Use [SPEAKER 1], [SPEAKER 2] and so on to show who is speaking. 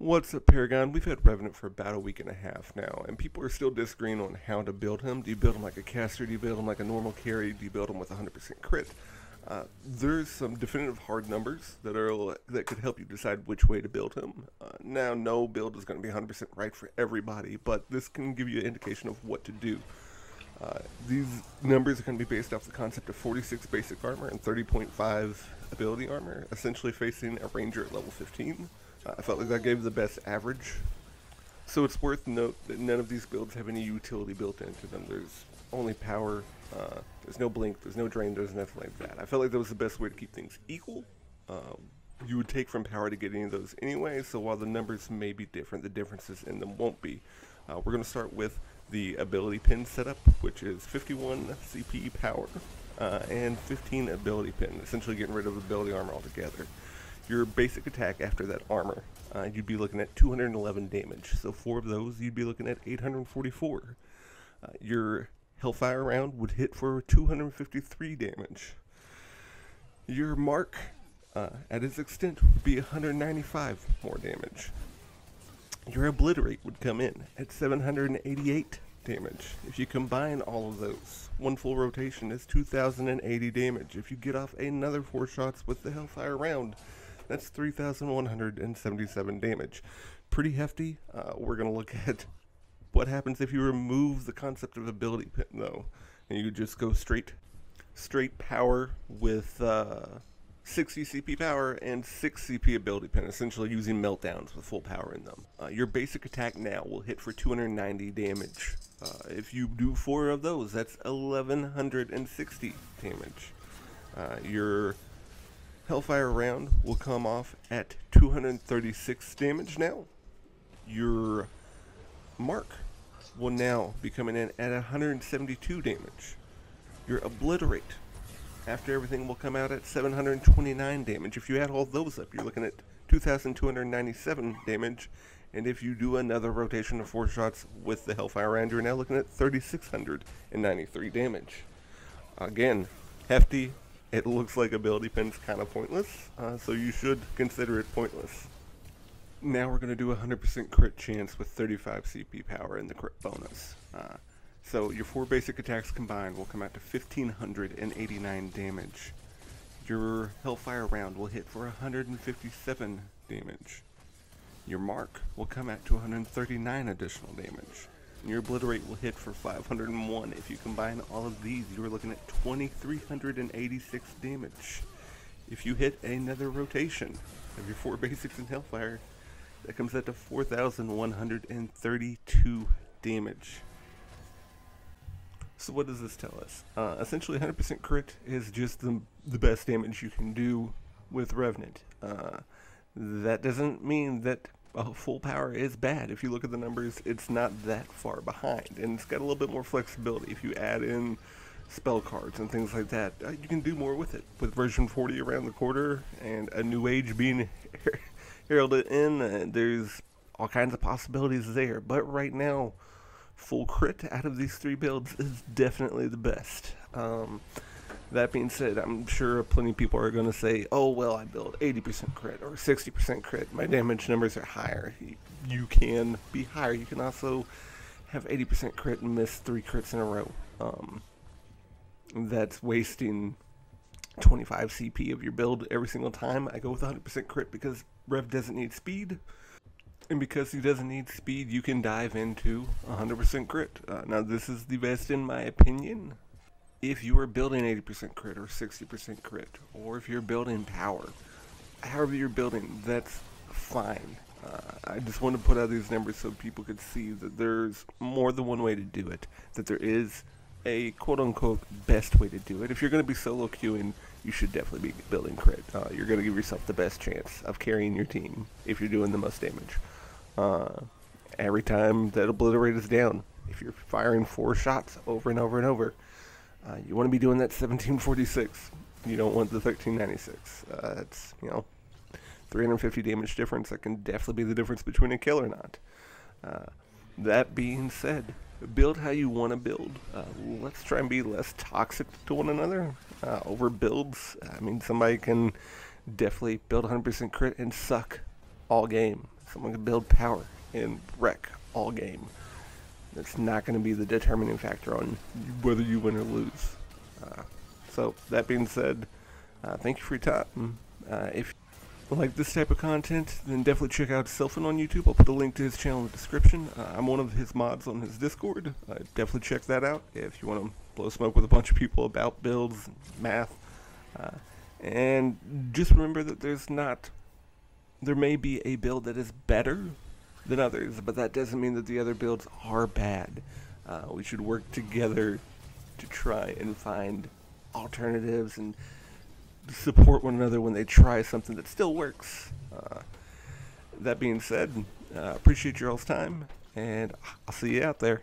[SPEAKER 1] What's up, Paragon? We've had Revenant for about a week and a half now, and people are still disagreeing on how to build him. Do you build him like a caster? Do you build him like a normal carry? Do you build him with 100% crit? There's some definitive hard numbers that could help you decide which way to build him. Now, no build is going to be 100% right for everybody, but this can give you an indication of what to do. These numbers are going to be based off the concept of 46 basic armor and 30.5 ability armor, essentially facing a ranger at level 15. I felt like that gave the best average. So it's worth note that none of these builds have any utility built into them. There's only power, there's no blink, there's no drain, there's nothing like that. I felt like that was the best way to keep things equal. You would take from power to get any of those anyway, so while the numbers may be different, the differences in them won't be. We're going to start with the ability pin setup, which is 51 CP power and 15 ability pin, essentially getting rid of ability armor altogether. Your basic attack after that armor, you'd be looking at 211 damage. So 4 of those, you'd be looking at 844. Your Hellfire round would hit for 253 damage. Your mark, at its extent, would be 195 more damage. Your Obliterate would come in at 788 damage. If you combine all of those, one full rotation is 2,080 damage. If you get off another 4 shots with the Hellfire round, that's 3,177 damage. Pretty hefty. We're going to look at what happens if you remove the concept of ability pin, though. And you just go straight power with 60 CP power and 6 CP ability pin, essentially using meltdowns with full power in them. Your basic attack now will hit for 290 damage. If you do 4 of those, that's 1,160 damage. Your Hellfire round will come off at 236 damage now. Your mark will now be coming in at 172 damage. Your Obliterate, after everything, will come out at 729 damage. If you add all those up, you're looking at 2,297 damage. And if you do another rotation of 4 shots with the Hellfire round, you're now looking at 3,693 damage. Again, hefty. It looks like ability pin's kind of pointless, so you should consider it pointless. Now we're going to do a 100% crit chance with 35 CP power and the crit bonus. So your 4 basic attacks combined will come out to 1,589 damage. Your Hellfire round will hit for 157 damage. Your mark will come out to 139 additional damage. And your Obliterate will hit for 501. If you combine all of these, you are looking at 2,386 damage. If you hit another rotation of your 4 basics in Hellfire, that comes out to 4,132 damage. So what does this tell us? Essentially 100% crit is just the best damage you can do with Revenant. That doesn't mean that full power is bad. If you look at the numbers, it's not that far behind, and it's got a little bit more flexibility. If you add in spell cards and things like that, you can do more with it. With version 40 around the corner and a new age being heralded in, there's all kinds of possibilities there. But right now, full crit out of these 3 builds is definitely the best. That being said, I'm sure plenty of people are going to say, oh, well, I build 80% crit or 60% crit. My damage numbers are higher. You can be higher. You can also have 80% crit and miss 3 crits in a row. That's wasting 25 CP of your build every single time. I go with 100% crit because Rev doesn't need speed. And because he doesn't need speed, you can dive into 100% crit. Now, this is the best in my opinion. If you are building 80% crit or 60% crit, or if you're building power, however you're building, that's fine. I just want to put out these numbers so people could see that there's more than one way to do it, that there is a quote-unquote best way to do it. If you're going to be solo queuing, you should definitely be building crit. You're going to give yourself the best chance of carrying your team if you're doing the most damage. Every time that Obliterate is down, if you're firing 4 shots over and over and over, you want to be doing that 1746. You don't want the 1396. That's, 350 damage difference. That can definitely be the difference between a kill or not. That being said, build how you want to build. Let's try and be less toxic to one another. Over builds, I mean, somebody can definitely build 100% crit and suck all game. Someone can build power and wreck all game. That's not going to be the determining factor on whether you win or lose. So that being said, thank you for your time. If you like this type of content, then definitely check out Sylphin on YouTube. I'll put a link to his channel in the description. I'm one of his mods on his Discord. Definitely check that out if you want to blow smoke with a bunch of people about builds, math, and just remember that there may be a build that is better than others, but that doesn't mean that the other builds are bad. We should work together to try and find alternatives and support one another when they try something that still works. That being said, appreciate your all's time, and I'll see you out there.